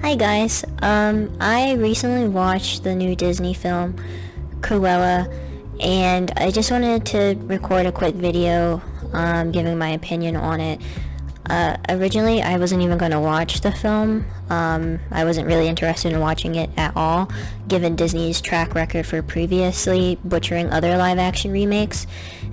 Hi guys, I recently watched the new Disney film, Cruella, and I just wanted to record a quick video, giving my opinion on it. Originally I wasn't even going to watch the film. I wasn't really interested in watching it at all, given Disney's track record for previously butchering other live-action remakes,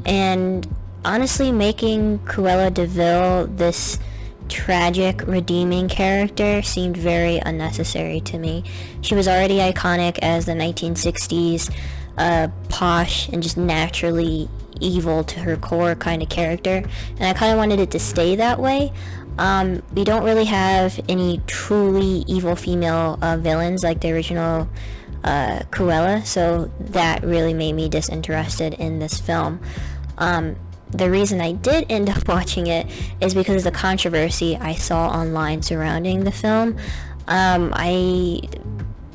and honestly making Cruella de Vil this tragic, redeeming character seemed very unnecessary to me. She was already iconic as the 1960s, posh and just naturally evil to her core kind of character, and I kind of wanted it to stay that way. We don't really have any truly evil female villains like the original Cruella, so that really made me disinterested in this film. The reason I did end up watching it is because of the controversy I saw online surrounding the film. I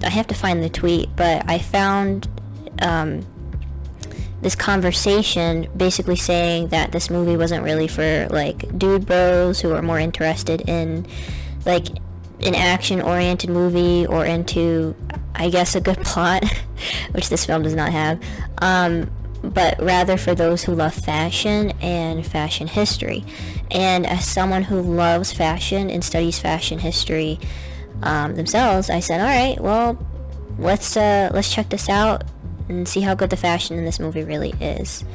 have to find the tweet, but I found this conversation basically saying that this movie wasn't really for like dude bros who are more interested in like an action-oriented movie or into, I guess, a good plot, which this film does not have. But rather for those who love fashion and fashion history. And as someone who loves fashion and studies fashion history themselves, I said, all right, well, let's check this out and see how good the fashion in this movie really is.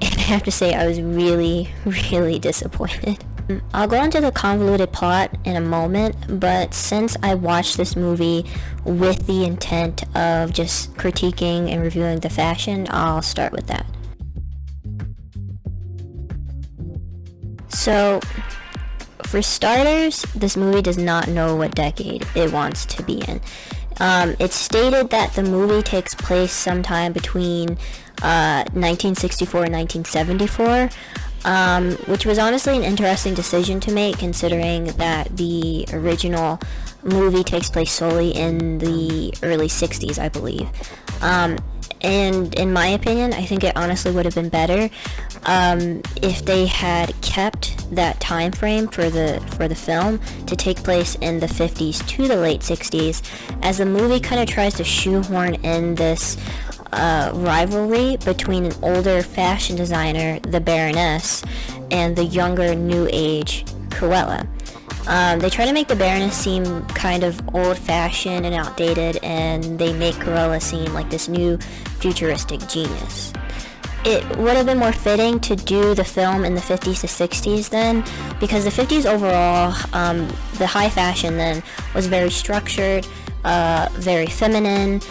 And I have to say, I was really, really disappointed. I'll go into the convoluted plot in a moment, but since I watched this movie with the intent of just critiquing and reviewing the fashion, I'll start with that. So, for starters, this movie does not know what decade it wants to be in. It's stated that the movie takes place sometime between 1964 and 1974. Which was honestly an interesting decision to make, considering that the original movie takes place solely in the early 60s, I believe. And in my opinion, I think it honestly would have been better if they had kept that time frame for the film to take place in the 50s to the late 60s, as the movie kind of tries to shoehorn in this rivalry between an older fashion designer, the Baroness, and the younger new age Cruella. They try to make the Baroness seem kind of old-fashioned and outdated, and they make Cruella seem like this new futuristic genius. It would have been more fitting to do the film in the 50s to 60s then, because the 50s overall, the high fashion then was very structured, very feminine,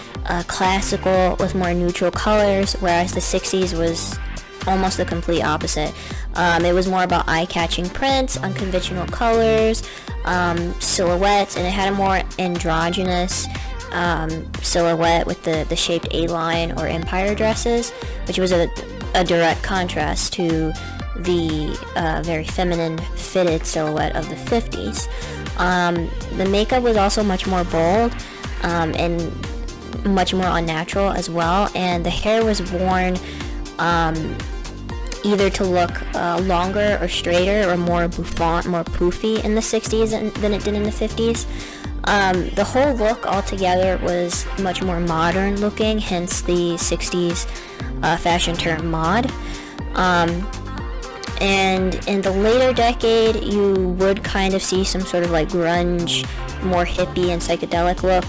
classical with more neutral colors, whereas the 60s was almost the complete opposite. It was more about eye-catching prints, unconventional colors, silhouettes, and it had a more androgynous silhouette with the shaped A-line or empire dresses, which was a direct contrast to the very feminine fitted silhouette of the 50s. The makeup was also much more bold and much more unnatural as well, and the hair was worn either to look longer or straighter or more bouffant, more poofy in the 60s than it did in the 50s. The whole look altogether was much more modern looking, hence the 60s fashion term mod. And in the later decade, you would kind of see some sort of like grunge, more hippie and psychedelic look.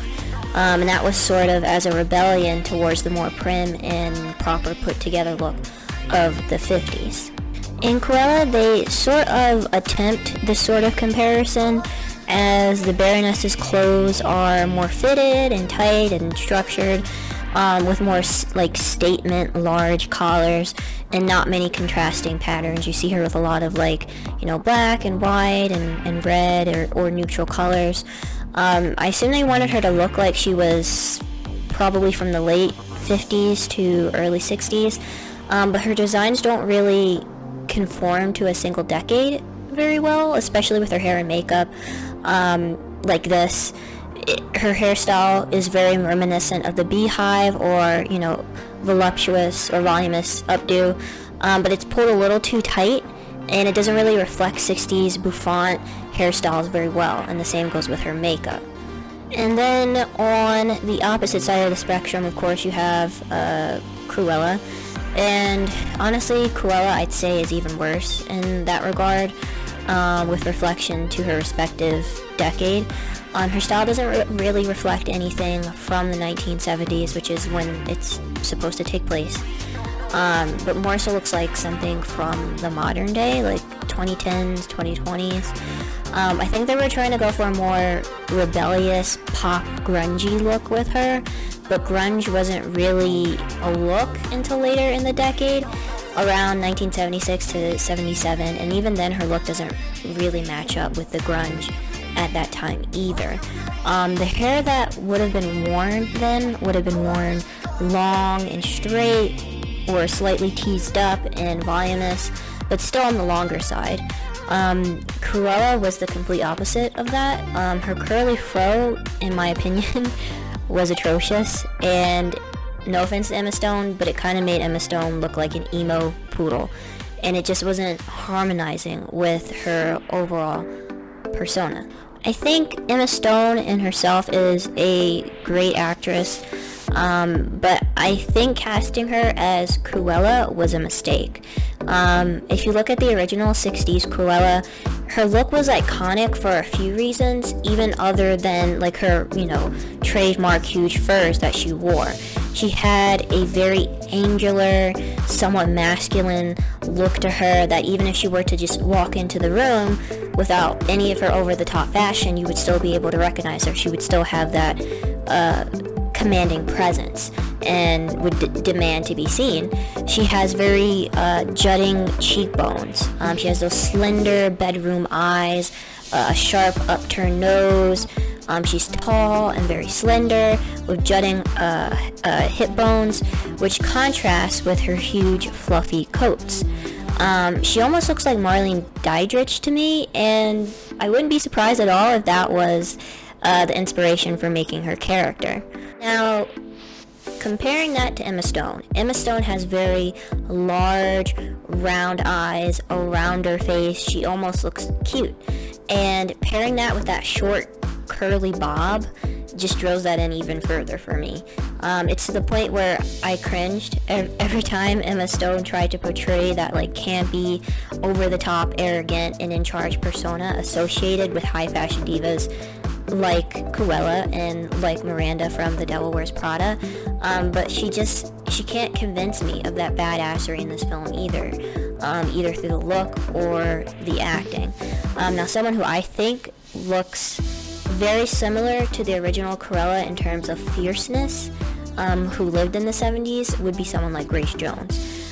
And that was sort of as a rebellion towards the more prim and proper put together look of the 50s. In Cruella, they sort of attempt this sort of comparison, as the Baroness's clothes are more fitted and tight and structured, with more like statement large collars and not many contrasting patterns. You see her with a lot of like, black and white and red or neutral colors. I assume they wanted her to look like she was probably from the late 50s to early 60s, but her designs don't really conform to a single decade very well, especially with her hair and makeup. Like this, her hairstyle is very reminiscent of the Beehive or, voluptuous or voluminous updo, but it's pulled a little too tight and it doesn't really reflect 60s bouffant hairstyles very well, and the same goes with her makeup. And then on the opposite side of the spectrum, of course, you have Cruella. And honestly, Cruella, I'd say, is even worse in that regard, with reflection to her respective decade. Her style doesn't really reflect anything from the 1970s, which is when it's supposed to take place, but more so looks like something from the modern day, like 2010s, 2020s. I think they were trying to go for a more rebellious, pop, grungy look with her, but grunge wasn't really a look until later in the decade, around 1976 to 77, and even then her look doesn't really match up with the grunge at that time either. The hair that would have been worn then would have been worn long and straight, or slightly teased up and voluminous, but still on the longer side. Cruella was the complete opposite of that. Her curly fro, in my opinion, was atrocious, and no offense to Emma Stone, but it kind of made Emma Stone look like an emo poodle, and it just wasn't harmonizing with her overall persona. I think Emma Stone in herself is a great actress, but I think casting her as Cruella was a mistake. If you look at the original 60s Cruella, her look was iconic for a few reasons, even other than like her, trademark huge furs that she wore. She had a very angular, somewhat masculine look to her that even if she were to just walk into the room without any of her over-the-top fashion, you would still be able to recognize her. She would still have that commanding presence and would demand to be seen. She has very jutting cheekbones. She has those slender bedroom eyes, a sharp upturned nose. She's tall and very slender with jutting hip bones, which contrasts with her huge fluffy coats. She almost looks like Marlene Dietrich to me, and I wouldn't be surprised at all if that was the inspiration for making her character. Now, comparing that to Emma Stone has very large, round eyes, a rounder face. She almost looks cute. And pairing that with that short, curly bob just drills that in even further for me. It's to the point where I cringed every time Emma Stone tried to portray that campy, over-the-top, arrogant, and in-charge persona associated with high fashion divas like Cruella and like Miranda from The Devil Wears Prada, but she can't convince me of that badassery in this film either through the look or the acting. Now, someone who I think looks very similar to the original Cruella in terms of fierceness, who lived in the 70s, would be someone like Grace Jones,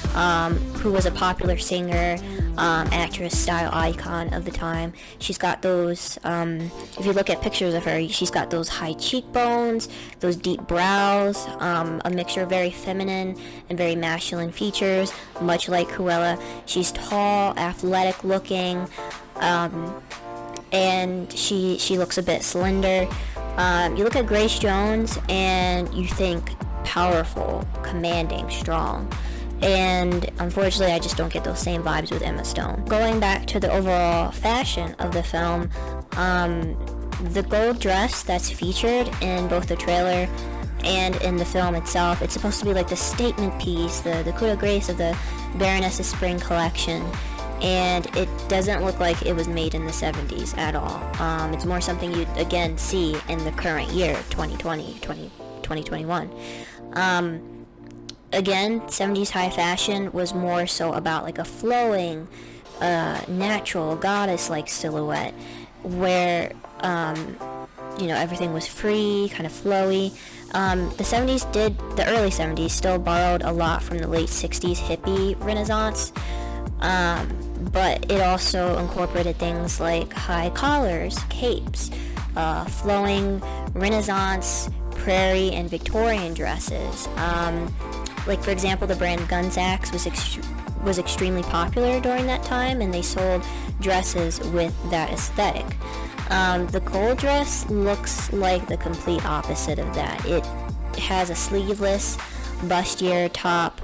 who was a popular singer, actress, style icon of the time. She's got those, if you look at pictures of her, she's got those high cheekbones, those deep brows, a mixture of very feminine and very masculine features, much like Cruella. She's tall, athletic looking, and she looks a bit slender. You look at Grace Jones and you think powerful, commanding, strong. And unfortunately, I just don't get those same vibes with Emma Stone. Going back to the overall fashion of the film, the gold dress that's featured in both the trailer and in the film itself, it's supposed to be like the statement piece, the coup de grace of the Baronesses spring collection. And it doesn't look like it was made in the 70s at all. It's more something you'd again see in the current year, 2021. Again, 70s high fashion was more so about like a flowing, natural, goddess-like silhouette where, everything was free, kind of flowy. The early 70s still borrowed a lot from the late 60s hippie renaissance, but it also incorporated things like high collars, capes, flowing renaissance, prairie, and Victorian dresses. Like, for example, the brand Gunsax was extremely popular during that time, and they sold dresses with that aesthetic. The gold dress looks like the complete opposite of that. It has a sleeveless, bustier top,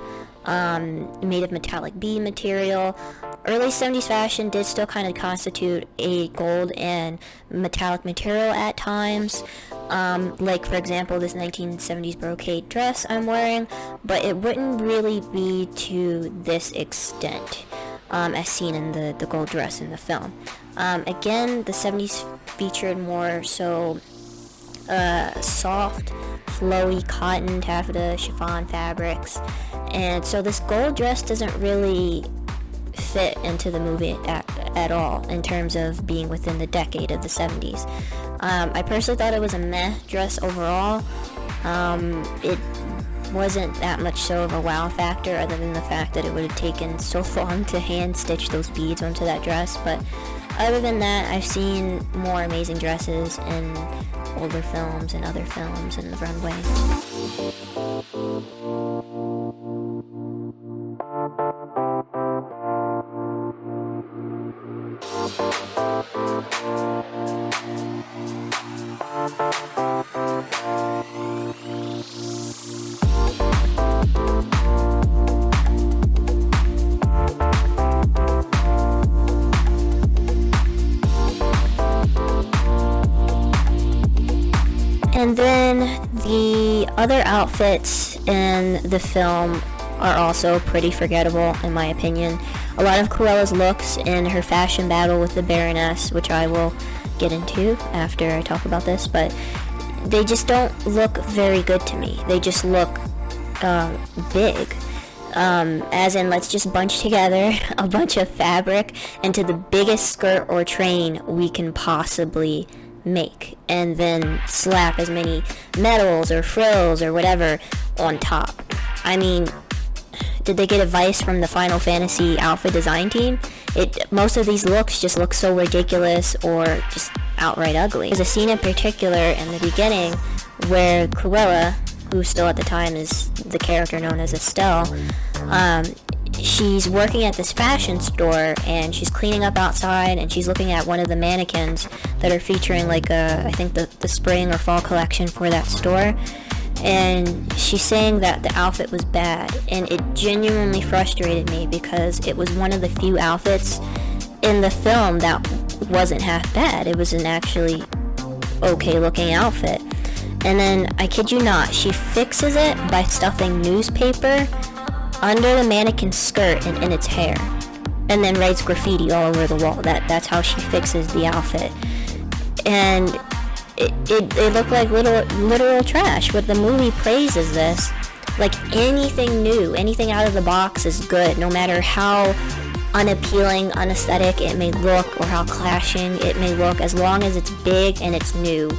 made of metallic bead material, Early 70s fashion did still kind of constitute a gold and metallic material at times, like for example this 1970s brocade dress I'm wearing, but it wouldn't really be to this extent as seen in the gold dress in the film. Again, the 70s featured more so soft, flowy cotton, taffeta, chiffon fabrics, and so this gold dress doesn't really fit into the movie at all in terms of being within the decade of the 70s. I personally thought it was a meh dress overall. It wasn't that much so of a wow factor, other than the fact that it would have taken so long to hand stitch those beads onto that dress, but other than that, I've seen more amazing dresses in older films and other films in the runway. And then the other outfits in the film are also pretty forgettable, in my opinion. A lot of Cruella's looks in her fashion battle with the Baroness, which I will get into after I talk about this, but they just don't look very good to me. They just look big. As in, let's just bunch together a bunch of fabric into the biggest skirt or train we can possibly make, and then slap as many medals or frills or whatever on top. I mean, did they get advice from the Final Fantasy outfit design team? Most of these looks just look so ridiculous or just outright ugly. There's a scene in particular in the beginning where Cruella, who still at the time is the character known as Estelle, she's working at this fashion store and she's cleaning up outside, and she's looking at one of the mannequins that are featuring like I think the spring or fall collection for that store, and she's saying that the outfit was bad, and it genuinely frustrated me because it was one of the few outfits in the film that wasn't half bad. It was an actually okay looking outfit. And then, I kid you not, she fixes it by stuffing newspaper under the mannequin's skirt and in its hair, and then writes graffiti all over the wall. That's how she fixes the outfit. And it looked like literal trash, but the movie praises this. Like, anything new, anything out of the box is good, no matter how unappealing, unaesthetic it may look, or how clashing it may look. As long as it's big and it's new,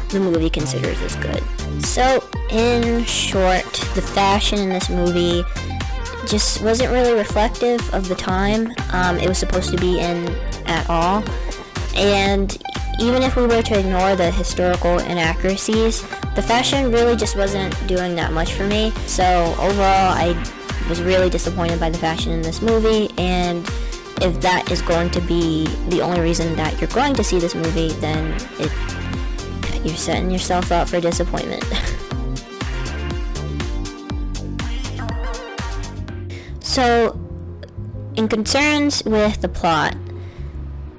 the movie considers this good. So, in short, the fashion in this movie just wasn't really reflective of the time it was supposed to be in at all. And even if we were to ignore the historical inaccuracies, the fashion really just wasn't doing that much for me. So overall, I was really disappointed by the fashion in this movie, and if that is going to be the only reason that you're going to see this movie, then you're setting yourself up for disappointment. So, in concerns with the plot,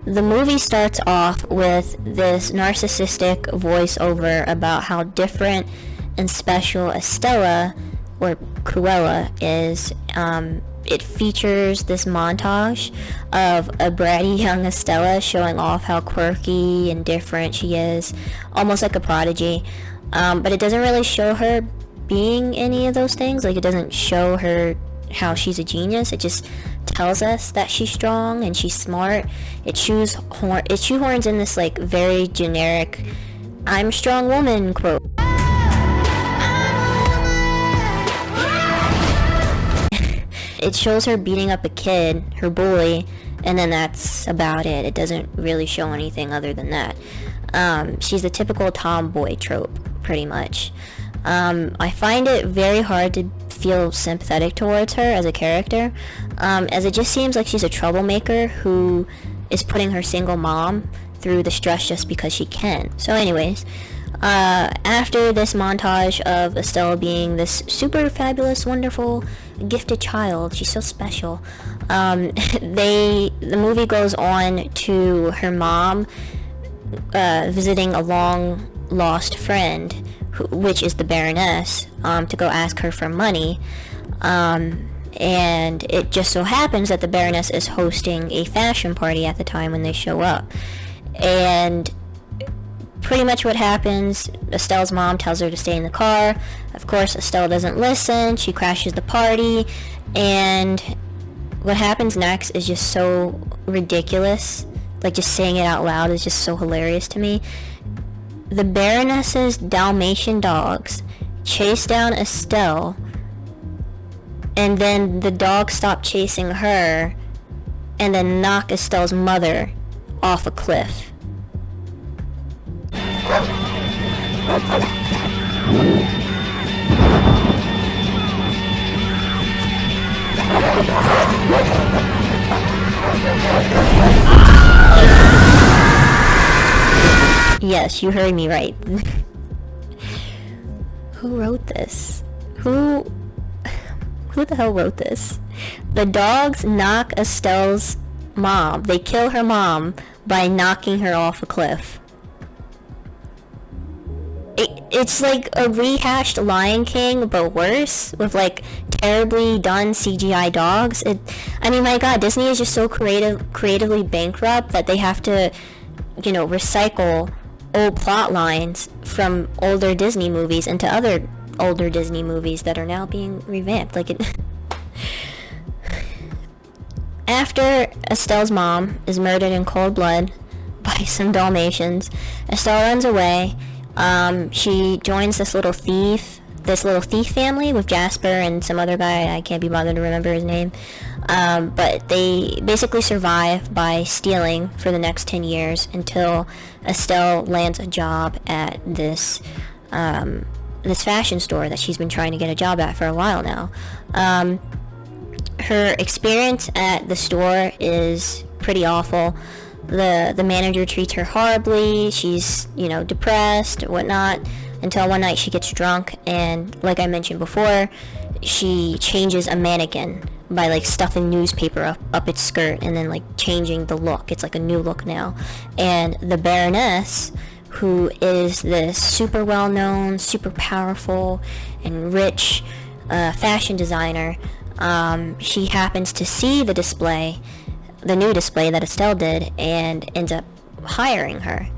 the movie starts off with this narcissistic voiceover about how different and special Estella, or Cruella, is. It features this montage of a bratty young Estella showing off how quirky and different she is, almost like a prodigy. But it doesn't really show her being any of those things. Like, it doesn't show her how she's a genius. It just tells us that she's strong and she's smart. It shoehorns in this like very generic "I'm a strong woman" quote. It shows her beating up a kid, her bully, and then that's about it. It doesn't really show anything other than that. She's a typical tomboy trope, pretty much. I find it very hard to feel sympathetic towards her as a character, as it just seems like she's a troublemaker who is putting her single mom through the stress just because she can. So anyways, after this montage of Estelle being this super fabulous, wonderful, gifted child, she's so special, The movie goes on to her mom visiting a long lost friend, which is the Baroness, to go ask her for money. And it just so happens that the Baroness is hosting a fashion party at the time when they show up. And pretty much what happens, Estelle's mom tells her to stay in the car. Of course, Estelle doesn't listen. She crashes the party. And what happens next is just so ridiculous. Like, just saying it out loud is just so hilarious to me. The Baroness's Dalmatian dogs chase down Estelle, and then the dogs stop chasing her, and then knock Estelle's mother off a cliff. Yes, you heard me right. Who wrote this? Who the hell wrote this? The dogs knock Estelle's mom. They kill her mom by knocking her off a cliff. It's like a rehashed Lion King, but worse, with like terribly done CGI dogs. I mean, my God, Disney is just so creatively bankrupt that they have to, recycle old plot lines from older Disney movies into other older Disney movies that are now being revamped. After Estelle's mom is murdered in cold blood by some Dalmatians, Estelle runs away. She joins this little thief family with Jasper and some other guy. I can't be bothered to remember his name. But they basically survive by stealing for the next 10 years until Estelle lands a job at this fashion store that she's been trying to get a job at for a while now. Her experience at the store is pretty awful. The manager treats her horribly. She's, depressed, whatnot, until one night she gets drunk, and like I mentioned before, she changes a mannequin by stuffing newspaper up its skirt and then changing the look. It's a new look now. And the Baroness, who is this super well-known, super powerful, and rich fashion designer, she happens to see the new display that Estelle did, and ends up hiring her.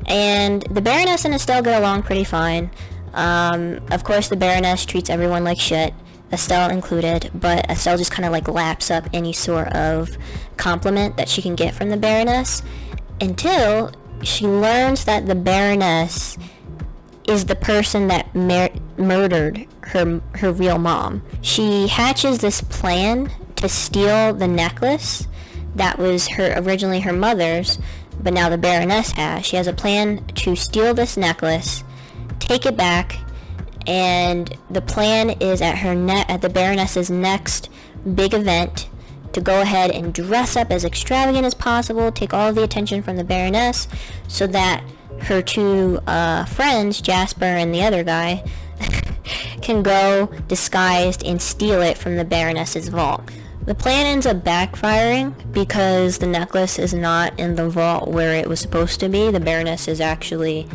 And the Baroness and Estelle get along pretty fine. Of course, the Baroness treats everyone like shit, Estelle included, but Estelle just kind of laps up any sort of compliment that she can get from the Baroness, until she learns that the Baroness is the person that murdered her real mom. She hatches this plan to steal the necklace that was originally her mother's, but now the Baroness has. She has a plan to steal this necklace, take it back, and the plan is at the Baroness's next big event to go ahead and dress up as extravagant as possible, take all of the attention from the Baroness, so that her two friends, Jasper and the other guy, can go disguised and steal it from the Baroness's vault. The plan ends up backfiring because the necklace is not in the vault where it was supposed to be. The Baroness is actually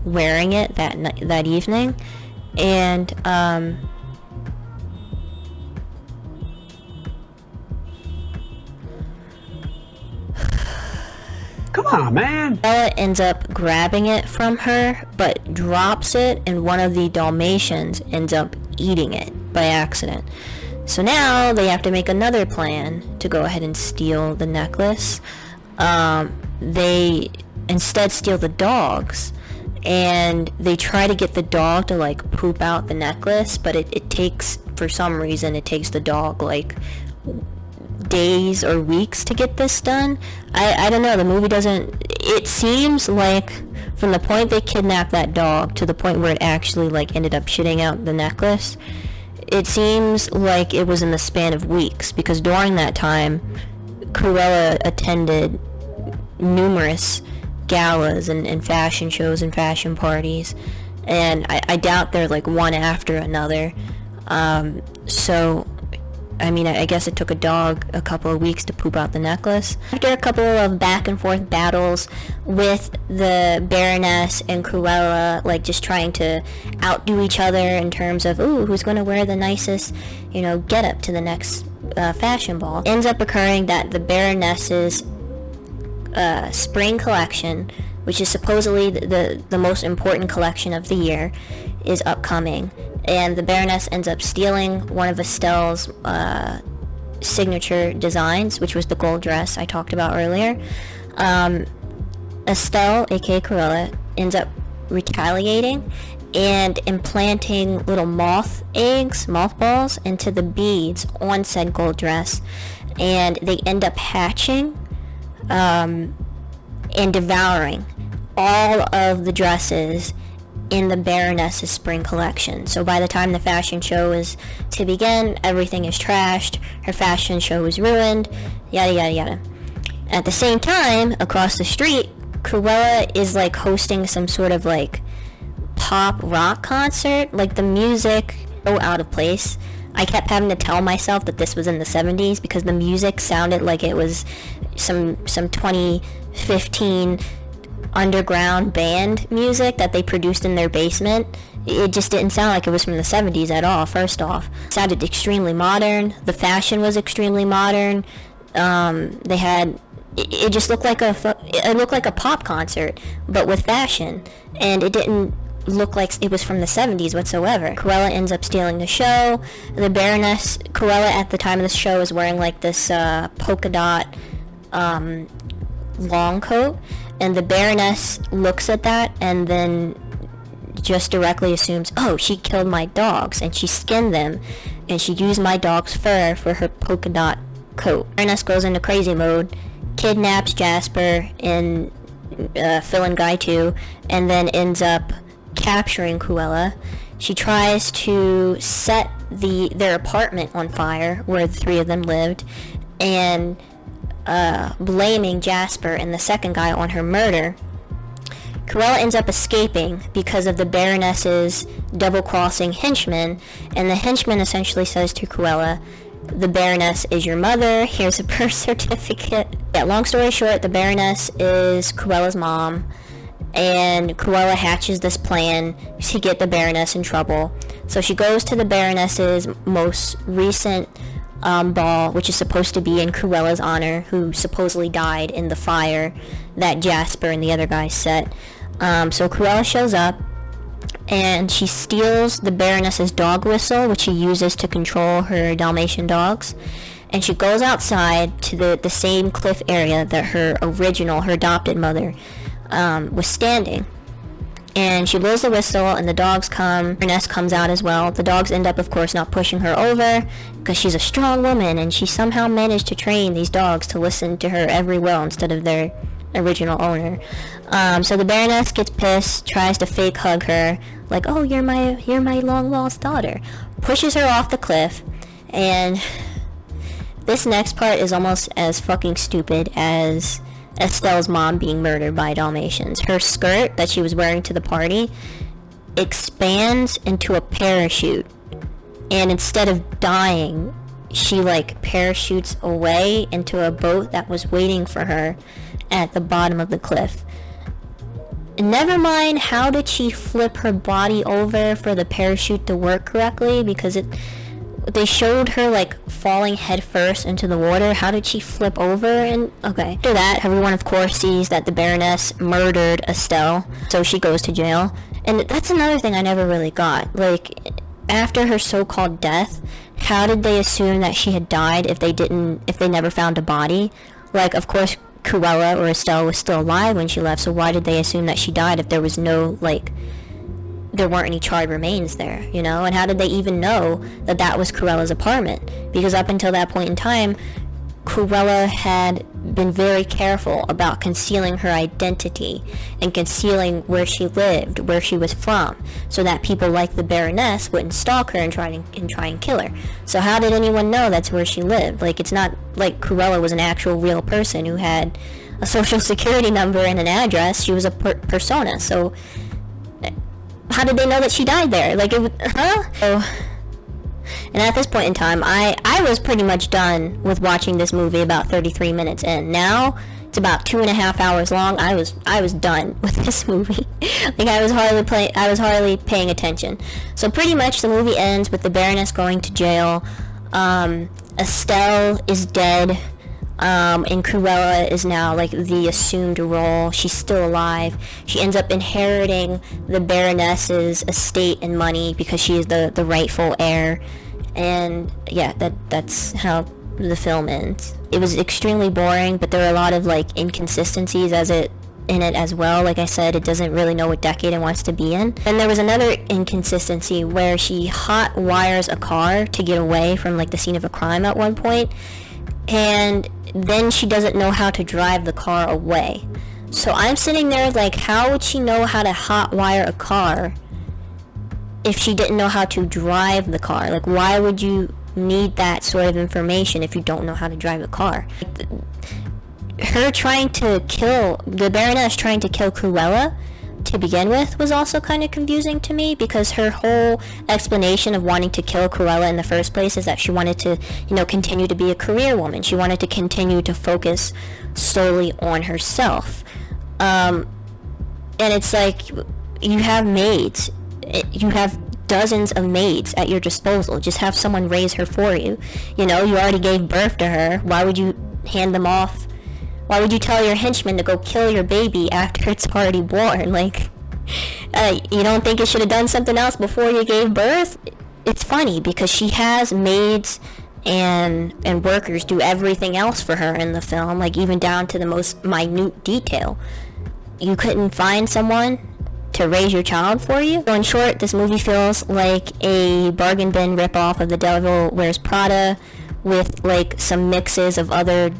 wearing it that evening, and come on, man. Ella ends up grabbing it from her, but drops it, and one of the Dalmatians ends up eating it by accident. So now they have to make another plan to go ahead and steal the necklace. They instead steal the dogs, and they try to get the dog to poop out the necklace, but it takes, for some reason, it takes the dog days or weeks to get this done. I don't know, the movie doesn't, it seems like from the point they kidnapped that dog to the point where it actually ended up shitting out the necklace, it seems like it was in the span of weeks, because during that time Cruella attended numerous galas and fashion shows and fashion parties, and I doubt they're one after another. So I mean, I guess it took a dog a couple of weeks to poop out the necklace. After a couple of back and forth battles with the Baroness and Cruella, like just trying to outdo each other in terms of, ooh, who's going to wear the nicest, get up to the next fashion ball, ends up occurring that the Baroness's spring collection, which is supposedly the most important collection of the year, is upcoming. And the Baroness ends up stealing one of Estelle's signature designs, which was the gold dress I talked about earlier. Estelle, aka Cruella, ends up retaliating and implanting little mothballs into the beads on said gold dress, and they end up hatching and devouring all of the dresses in the Baroness's spring collection. So by the time the fashion show is to begin, everything is trashed, her fashion show is ruined, yada yada yada. At the same time, across the street, Cruella is like hosting some sort of like pop rock concert. Like the music so out of place. I kept having to tell myself that this was in the 70s because the music sounded like it was some 2015 underground band music that they produced in their basement. It just didn't sound like it was from the 70s at all. First off, it sounded extremely modern. The fashion was extremely modern. They had it just looked like a pop concert, but with fashion, and it didn't look like it was from the 70s whatsoever. Cruella ends up stealing the show. The Baroness, Cruella at the time of the show, is wearing like this polka dot long coat, and the Baroness looks at that and then just directly assumes, oh, she killed my dogs and she skinned them and she used my dog's fur for her polka dot coat. Baroness goes into crazy mode, kidnaps Jasper and Phil and Guy too, and then ends up capturing Cruella. She tries to set their apartment on fire where the three of them lived, and blaming Jasper and the second guy on her murder. Cruella ends up escaping because of the Baroness's double-crossing henchman, and the henchman essentially says to Cruella, the Baroness is your mother, here's a birth certificate. Yeah, long story short, the Baroness is Cruella's mom, and Cruella hatches this plan to get the Baroness in trouble. So she goes to the Baroness's most recent ball, which is supposed to be in Cruella's honor, who supposedly died in the fire that Jasper and the other guys set. So Cruella shows up, and she steals the Baroness's dog whistle, which she uses to control her Dalmatian dogs, and she goes outside to the same cliff area that her adopted mother was standing. And she blows the whistle, and the dogs come. Baroness comes out as well. The dogs end up, of course, not pushing her over because she's a strong woman, and she somehow managed to train these dogs to listen to her every will instead of their original owner. So the Baroness gets pissed, tries to fake hug her, like, oh, you're my long lost daughter. Pushes her off the cliff, and this next part is almost as fucking stupid as Estelle's mom being murdered by Dalmatians. Her skirt that she was wearing to the party expands into a parachute, and instead of dying, she like parachutes away into a boat that was waiting for her at the bottom of the cliff. Never mind how did she flip her body over for the parachute to work correctly, because they showed her like falling head first into the water. How did she flip over? And okay, after that, everyone of course sees that the Baroness murdered Estelle, so she goes to jail. And that's another thing I never really got. Like, after her so-called death, how did they assume that she had died if they never found a body? Like, of course Cruella or Estelle was still alive when she left, so why did they assume that she died if there was no, like, there weren't any charred remains there, you know? And how did they even know that that was Cruella's apartment? Because up until that point in time, Cruella had been very careful about concealing her identity and concealing where she lived, where she was from, so that people like the Baroness wouldn't stalk her and try and kill her. So how did anyone know that's where she lived? Like, it's not like Cruella was an actual real person who had a social security number and an address. She was a persona. So how did they know that she died there? Like, So And at this point in time, I was pretty much done with watching this movie about 33 minutes in. Now it's about 2.5 hours long. I was done with this movie. Like I was hardly paying attention. So pretty much the movie ends with the Baroness going to jail. Estelle is dead. And Cruella is now like the assumed role. She's still alive. She ends up inheriting the Baronesses' estate and money because she is the rightful heir. And yeah, that's how the film ends. It was extremely boring, but there are a lot of like inconsistencies in it as well. Like I said, it doesn't really know what decade it wants to be in. And there was another inconsistency where she hot wires a car to get away from like the scene of a crime at one point, and then she doesn't know how to drive the car away. So I'm sitting there like, how would she know how to hot wire a car if she didn't know how to drive the car? Like, why would you need that sort of information if you don't know how to drive a car? Her trying to kill the Baroness, trying to kill Cruella to begin with, was also kind of confusing to me, because her whole explanation of wanting to kill Cruella in the first place is that she wanted to, continue to be a career woman. She wanted to continue to focus solely on herself. And it's like, you have maids. You have dozens of maids at your disposal. Just have someone raise her for you. You already gave birth to her. Why would you hand them off? Why would you tell your henchman to go kill your baby after it's already born? Like, you don't think it should have done something else before you gave birth? It's funny because she has maids and workers do everything else for her in the film, like even down to the most minute detail. You couldn't find someone to raise your child for you? So in short, this movie feels like a bargain bin ripoff of The Devil Wears Prada with like some mixes of other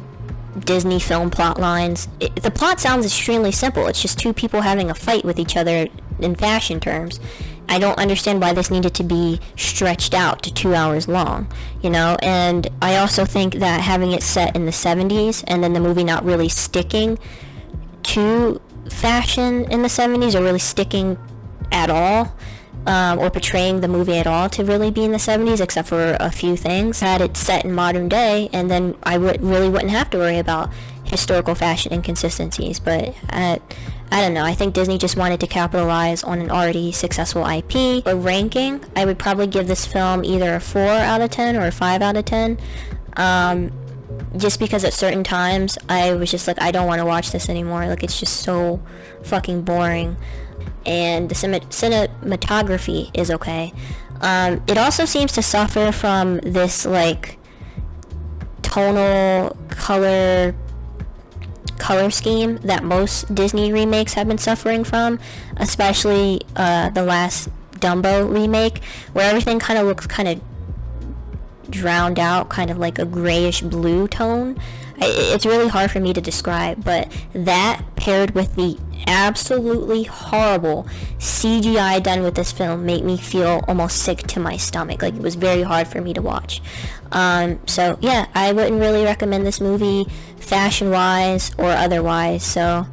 Disney film plot lines. The plot sounds extremely simple. It's just two people having a fight with each other in fashion terms. I don't understand why this needed to be stretched out to 2 hours long, and I also think that having it set in the 70s and then the movie not really sticking to fashion in the 70s, or really sticking at all, or portraying the movie at all to really be in the 70s, except for a few things. Had it set in modern day, and then I wouldn't have to worry about historical fashion inconsistencies. But I don't know. I think Disney just wanted to capitalize on an already successful IP. A ranking, I would probably give this film either a 4 out of 10 or a 5 out of 10. Just because at certain times I was just like, I don't want to watch this anymore. Like, it's just so fucking boring. And the cinematography is okay. It also seems to suffer from this like tonal color scheme that most Disney remakes have been suffering from, especially the last Dumbo remake, where everything kind of looks kind of drowned out, kind of like a grayish blue tone. It's really hard for me to describe, but that paired with the absolutely horrible CGI done with this film made me feel almost sick to my stomach. Like, it was very hard for me to watch. So yeah, I wouldn't really recommend this movie fashion wise or otherwise. So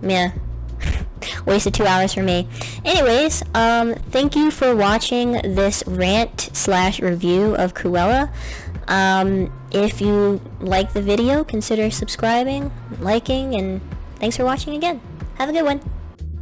yeah, wasted 2 hours for me. Anyways, thank you for watching this rant/review of Cruella. If you like the video, consider subscribing, liking, and thanks for watching again. Have a good one.